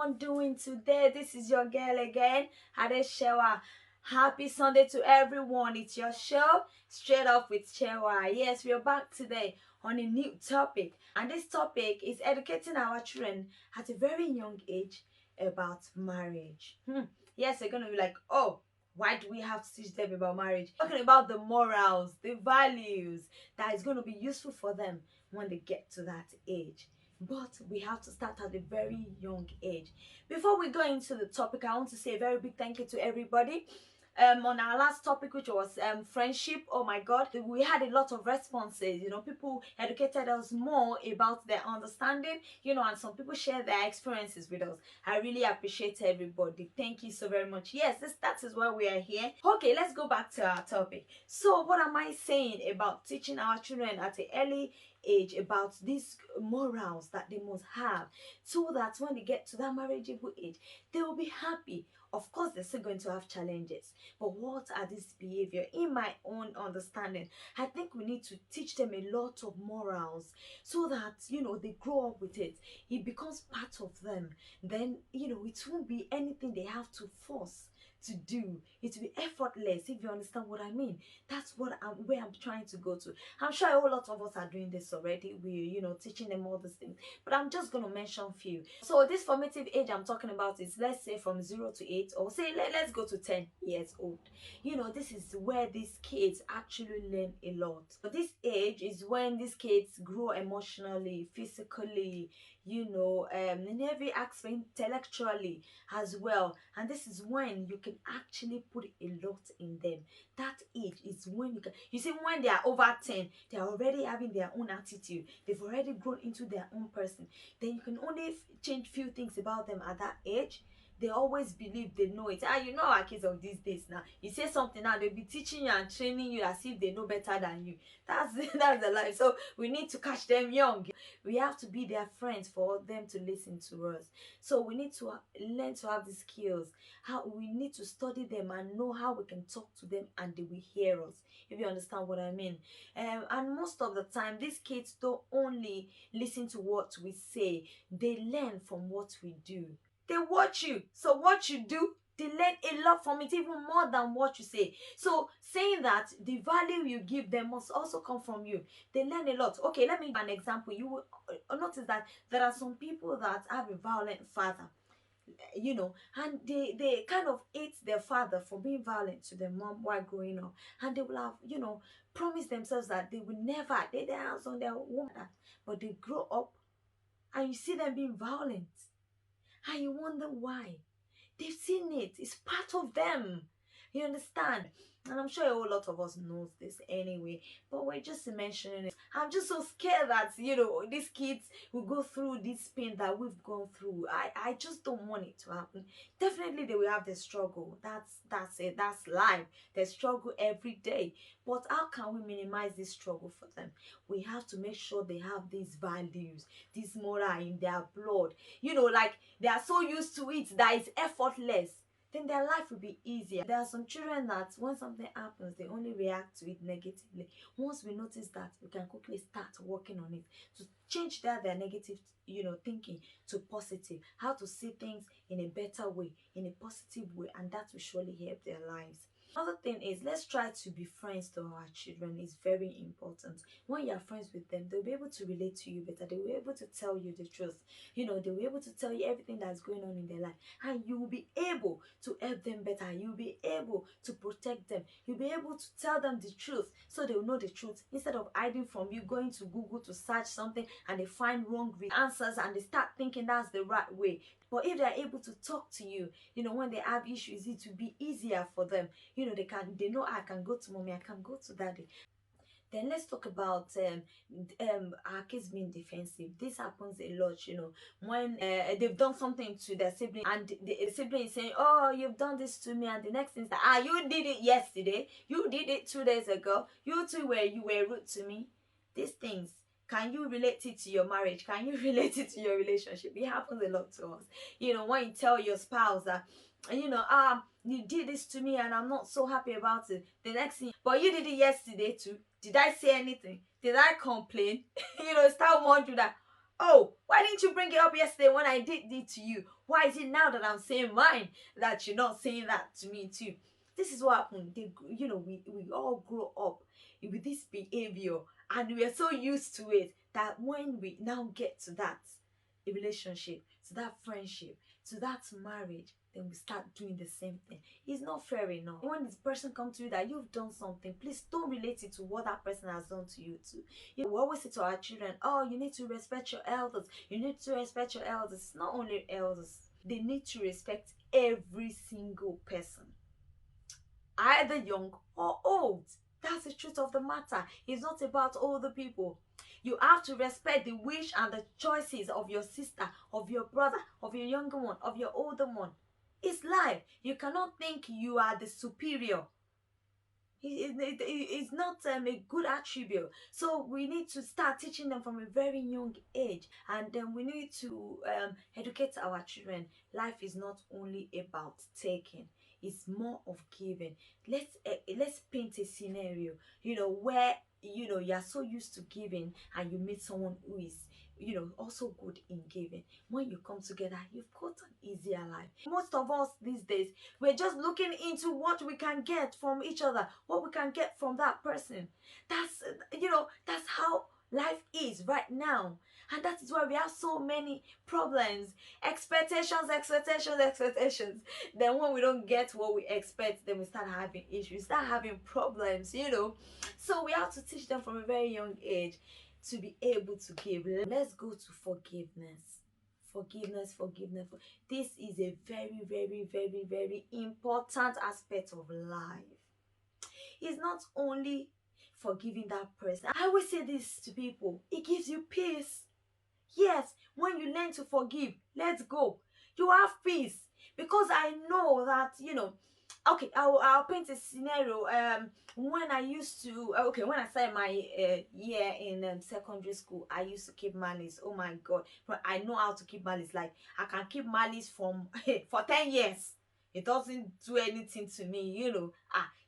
everyone doing today? This is your girl again, Adeshewa. Happy Sunday to everyone. It's your show, Straight Up with Shewa. Yes, we are back today on a new topic. And this topic is educating our children at a very young age about marriage. Yes, they're going to be like, oh, why do we have to teach them about marriage? Talking about the morals, the values that is going to be useful for them when they get to that age. But we have to start at a very young age. Before we go into the topic, I want to say a very big thank you to everybody. On our last topic, which was friendship, oh my god, we had a lot of responses. People educated us more about their understanding, and some people share their experiences with us. I really appreciate everybody. Thank you so very much. Yes, that is why we are here. Okay, let's go back to our topic. So what am I saying about teaching our children at an early age about these morals that they must have, so that when they get to that marriageable age, they will be happy? Of course, they're still going to have challenges, but what are these behavior? In my own understanding, I think we need to teach them a lot of morals, so that they grow up with it. It becomes part of them. Then it won't be anything they have to force to do. It will be effortless, if you understand what I mean. That's where I'm trying to go to. I'm sure a whole lot of us are doing this already. We teaching them all these things, but I'm just going to mention a few. So this formative age I'm talking about is, let's say, from 0 to 8, or say let's go to 10 years old. This is where these kids actually learn a lot. But this age is when these kids grow emotionally, physically, in every aspect, intellectually as well. And this is when you can actually put a lot in them. That age is when you see, when they are over 10, they are already having their own attitude. They've already grown into their own person. Then you can only change few things about them at that age. They always believe they know it. Our kids of these days now. You say something now, they'll be teaching you and training you as if they know better than you. That's that's the life. So we need to catch them young. We have to be their friends for them to listen to us. So we need to learn to have the skills. How we need to study them and know how we can talk to them and they will hear us, if you understand what I mean. And most of the time, these kids don't only listen to what we say, they learn from what we do. They watch you, so what you do, they learn a lot from it, even more than what you say. So saying that the value you give them must also come from you. They learn a lot. Okay, let me give an example. You will notice that there are some people that have a violent father, and they kind of hate their father for being violent to their mom while growing up. And they will have promised themselves that they will never lay their hands on their woman. But they grow up and you see them being violent, and you wonder why. They've seen it. It's part of them. You understand? And I'm sure a whole lot of us knows this anyway, but we're just mentioning it. I'm just so scared that these kids will go through this pain that we've gone through. I just don't want it to happen. Definitely they will have the struggle. That's it. That's life. They struggle every day. But how can we minimize this struggle for them? We have to make sure they have these values, this moral in their blood. Like they are so used to it that it's effortless. Then their life will be easier. There are some children that when something happens, they only react to it negatively. Once we notice that, we can quickly start working on it to change their negative, thinking to positive. How to see things in a better way, in a positive way, and that will surely help their lives. Another thing is, let's try to be friends to our children. It's very important. When you're friends with them, they'll be able to relate to you better. They'll be able to tell you the truth. They'll be able to tell you everything that's going on in their life. And you will be able to help them better. You'll be able to protect them. You'll be able to tell them the truth so they'll know the truth. Instead of hiding from you, going to Google to search something and they find wrong answers and they start thinking that's the right way. But if they're able to talk to you, when they have issues, it will be easier for them. They know, I can go to mommy, I can go to daddy. Then let's talk about our kids being defensive. This happens a lot, when they've done something to their sibling, and the sibling is saying, oh, you've done this to me, and the next thing is that, you did it yesterday, you did it 2 days ago, you were rude to me. These things, can you relate it to your marriage? Can you relate it to your relationship? It happens a lot to us. When you tell your spouse that, you did this to me and I'm not so happy about it. The next thing, but you did it yesterday too. Did I say anything? Did I complain? Start wondering that, Oh, why didn't you bring it up yesterday when I did it to you? Why is it now that I'm saying mine that you're not saying that to me too? This is what happened. We all grow up with this behavior, and we are so used to it that when we now get to that relationship, to that friendship, to that marriage, then we start doing the same thing. It's not fair enough. When this person comes to you that you've done something, please don't relate it to what that person has done to you too. We always say to our children, oh, you need to respect your elders. You need to respect your elders. Not only elders, they need to respect every single person, either young or old. That's the truth of the matter. It's not about older people. You have to respect the wish and the choices of your sister, of your brother, of your younger one, of your older one. It's life. You cannot think you are the superior. It's not a good attribute. So we need to start teaching them from a very young age, and then we need to educate our children. Life is not only about taking, it's more of giving. Let's paint a scenario, where you're so used to giving and you meet someone who is also good in giving. When you come together, you've got an easier life. Most of us these days, we're just looking into what we can get from each other, what we can get from that person. That's how life is right now. And that is why we have so many problems. Expectations. Then when we don't get what we expect, then we start having issues, start having problems. So we have to teach them from a very young age to be able to give. Let's go to forgiveness. Forgiveness. This is a very, very, very, very important aspect of life. It's not only forgiving that person. I always say this to people, it gives you peace. Yes, when you learn to forgive, let's go. You have peace. Because I know that, okay, I'll paint a scenario. When I used to, when I started my year in secondary school, I used to keep malice. Oh my God. But I know how to keep malice. Like, I can keep malice from, for 10 years. It doesn't do anything to me.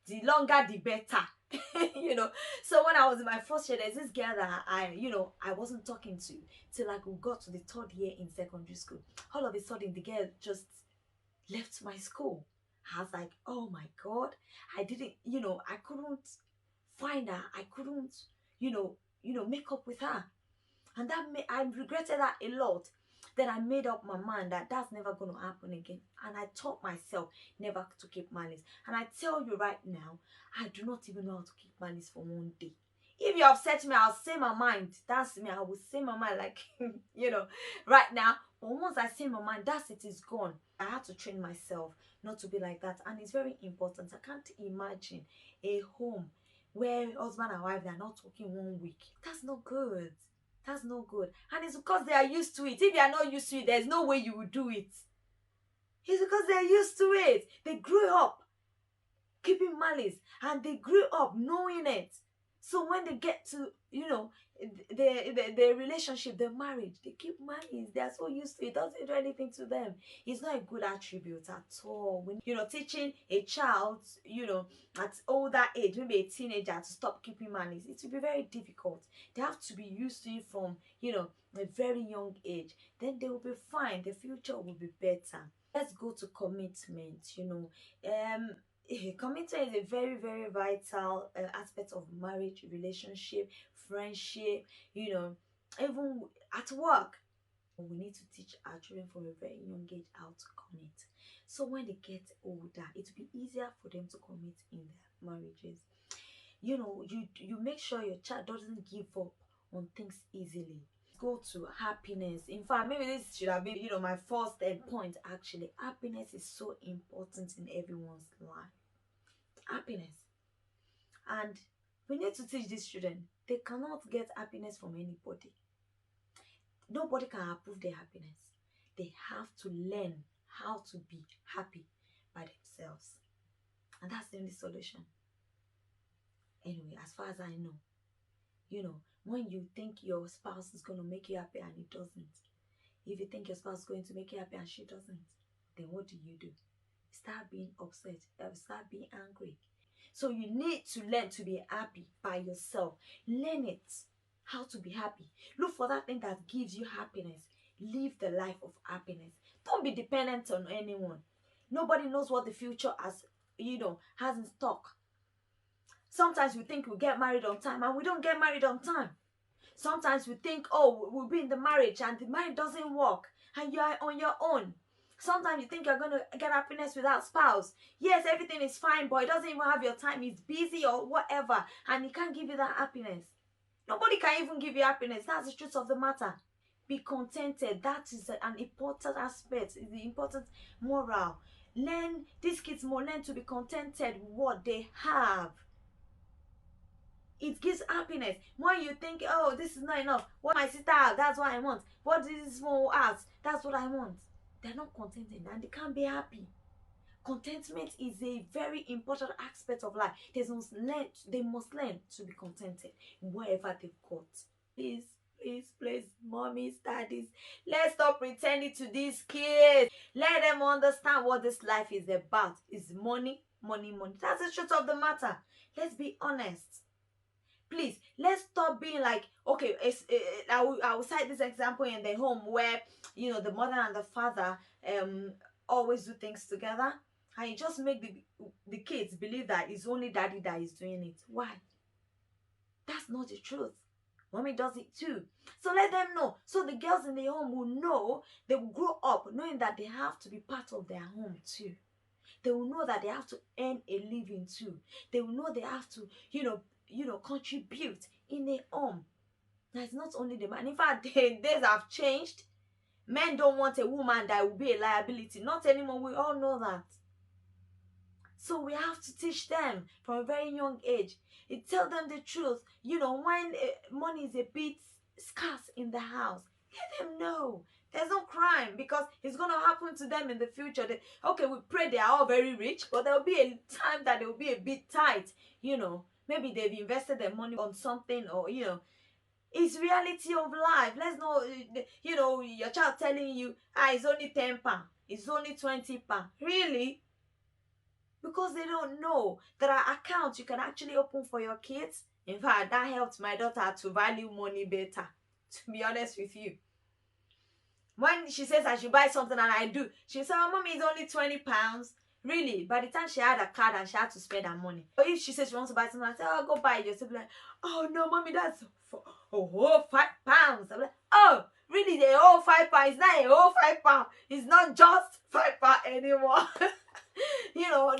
The longer the better. So when I was in my first year, there's this girl that I wasn't talking to till like we got to the third year in secondary school. All of a sudden, the girl just left my school. I was like, oh my God, I didn't, I couldn't find her. I couldn't, make up with her. And I regretted that a lot. Then I made up my mind that that's never going to happen again. And I taught myself never to keep malice. And I tell you right now, I do not even know how to keep malice for one day. If you upset me, I'll say my mind. That's me. I will say my mind like, right now. But once I say my mind, it is gone. I had to train myself not to be like that. And it's very important. I can't imagine a home where husband and wife, they're not talking 1 week. That's not good. That's no good. And it's because they are used to it. If you are not used to it, there's no way you will do it. It's because they're used to it. They grew up keeping malice and they grew up knowing it. So when they get to, the relationship, the marriage, they keep malice. They are so used to it. It doesn't do anything to them. It's not a good attribute at all. When teaching a child, at older age, maybe a teenager, to stop keeping malice, it will be very difficult. They have to be used to it from, a very young age. Then they will be fine. The future will be better. Let's go to commitment. Commitment is a very, very vital aspect of marriage, relationship, friendship, even at work. We need to teach our children from a very young age how to commit. So when they get older, it will be easier for them to commit in their marriages. You make sure your child doesn't give up on things easily. Go to happiness. In fact, maybe this should have been, my first point actually. Happiness is so important in everyone's life. Happiness. And we need to teach these children they cannot get happiness from anybody. Nobody can approve their happiness. They have to learn how to be happy by themselves. And that's the only solution. Anyway, as far as I know, when you think your spouse is going to make you happy and it doesn't, if you think your spouse is going to make you happy and she doesn't, then what do? Start being upset, start being angry. So you need to learn to be happy by yourself. Learn it. how to be happy. Look for that thing that gives you happiness. Live the life of happiness. Don't be dependent on anyone. Nobody knows what the future has in stock. Sometimes we think we'll get married on time and we don't get married on time. Sometimes we think, oh, we'll be in the marriage and the marriage doesn't work and you are on your own. Sometimes you think you're going to get happiness without spouse. Yes, everything is fine, but it doesn't even have your time. It's busy or whatever, and it can't give you that happiness. Nobody can even give you happiness. That's the truth of the matter. Be contented. That is an important aspect. It's the important moral. These kids more learn to be contented with what they have. It gives happiness. When you think, oh, this is not enough. What my sister has, that's what I want. What this one has, that's what I want. They're not contented and they can't be happy. Contentment is a very important aspect of life. They must learn to be contented wherever they've got. Please, mommies, daddies, let's stop pretending to these kids. Let them understand what this life is about. It's money, money, money. That's the truth of the matter. Let's be honest. Please, let's stop being like, okay, I will cite this example in the home where, the mother and the father always do things together, and you just make the kids believe that it's only daddy that is doing it. Why? That's not the truth. Mommy does it too. So let them know. So the girls in the home will know, they will grow up knowing that they have to be part of their home too. They will know that they have to earn a living too. They will know they have to, contribute in a home. That's not only the man. In fact, the days have changed. Men don't want a woman that will be a liability. Not anymore. We all know that. So we have to teach them from a very young age. Tell them the truth. When money is a bit scarce in the house, let them know. There's no crime, because it's going to happen to them in the future. We pray they are all very rich, but there will be a time that they will be a bit tight. Maybe they've invested their money on something, or, it's reality of life. Let's not, your child telling you, it's only 10 pounds, it's only 20 pounds. Really? Because they don't know there are accounts you can actually open for your kids. In fact, that helped my daughter to value money better, to be honest with you. When she says I should buy something and I do, she says, oh, mommy, it's only 20 pounds. Really? By the time she had a card and she had to spend her money. Or if she says she wants to buy something, I say, oh, go buy it. You'll be like, oh, no, mommy, that's for a whole 5 pounds. I'm like, oh, really? The whole 5 pounds? It's not a whole 5 pounds. It's not just 5 pounds anymore.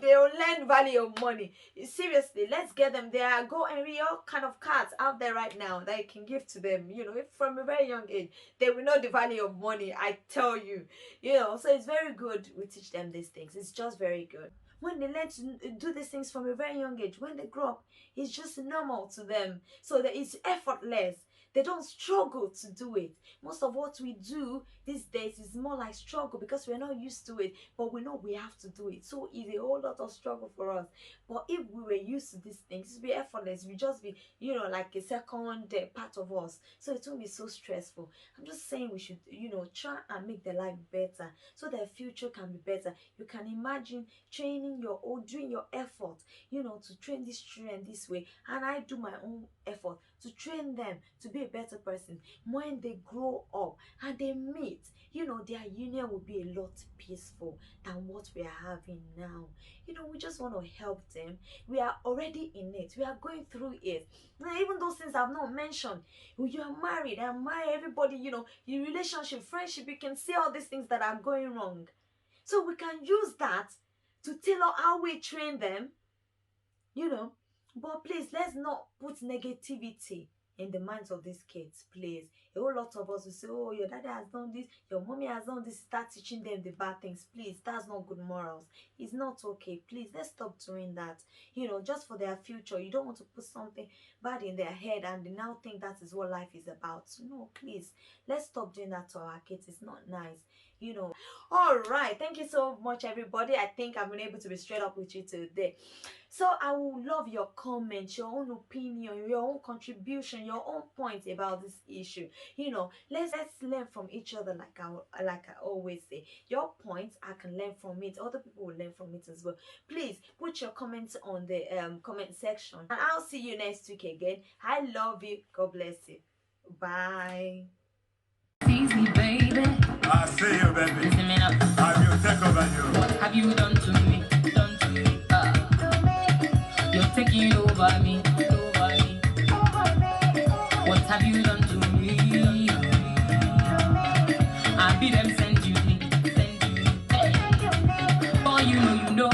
They'll learn value of money. Seriously, let's get them there. Go and read all kind of cards out there right now that you can give to them. From a very young age, they will know the value of money. I tell you. So it's very good we teach them these things. It's just very good. When they learn to do these things from a very young age, when they grow up, it's just normal to them. So that it's effortless. They don't struggle to do it. Most of what we do these days is more like struggle because we're not used to it, but we know we have to do it. So it's a whole lot of struggle for us. But if we were used to these things, it'd be effortless. We just be, like a second part of us. So it won't be so stressful. I'm just saying we should, try and make their life better so their future can be better. You can imagine training doing your effort, to train these children this way. And I do my own effort to train them to be a better person. When they grow up and they meet, their union will be a lot peaceful than what we are having now. We just want to help them. We are already in it. We are going through it. Now, even those things I've not mentioned, you are married, I'm married, everybody, your relationship, friendship, you can see all these things that are going wrong. So we can use that to tailor how we train them, But please, let's not put negativity in the minds of these kids, please. A whole lot of us will say, oh, your daddy has done this, your mommy has done this, start teaching them the bad things. Please, that's not good morals. It's not okay. Please, let's stop doing that. Just for their future. You don't want to put something bad in their head and they now think that is what life is about. No, please, let's stop doing that to our kids. It's not nice. All right, thank you so much, everybody. I think I've been able to be straight up with you today. So I would love your comments, your own opinion, your own contribution, your own point about this issue. Let's learn from each other, like I always say. Your points, I can learn from it. Other people will learn from it as well. Please put your comments on the comment section, and I'll see you next week again. I love you. God bless you. Bye. Easy, baby. I see you, baby. Listen me now. I will take over you. What have you done to me? Done to me. You're taking over me. Over me. What have you done to me? I be them send you me. Send you me. Hey. Oh, you know.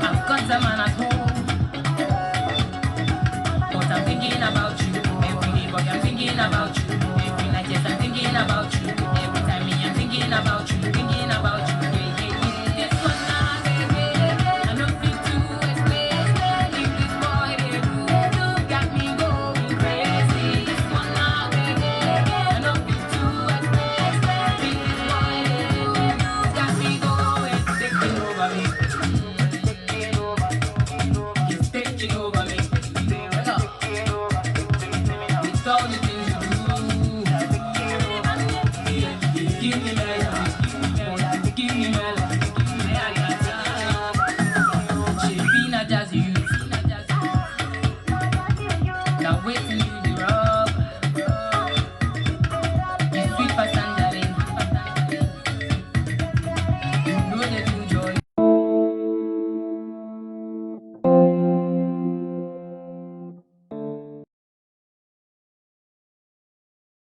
I've got a man.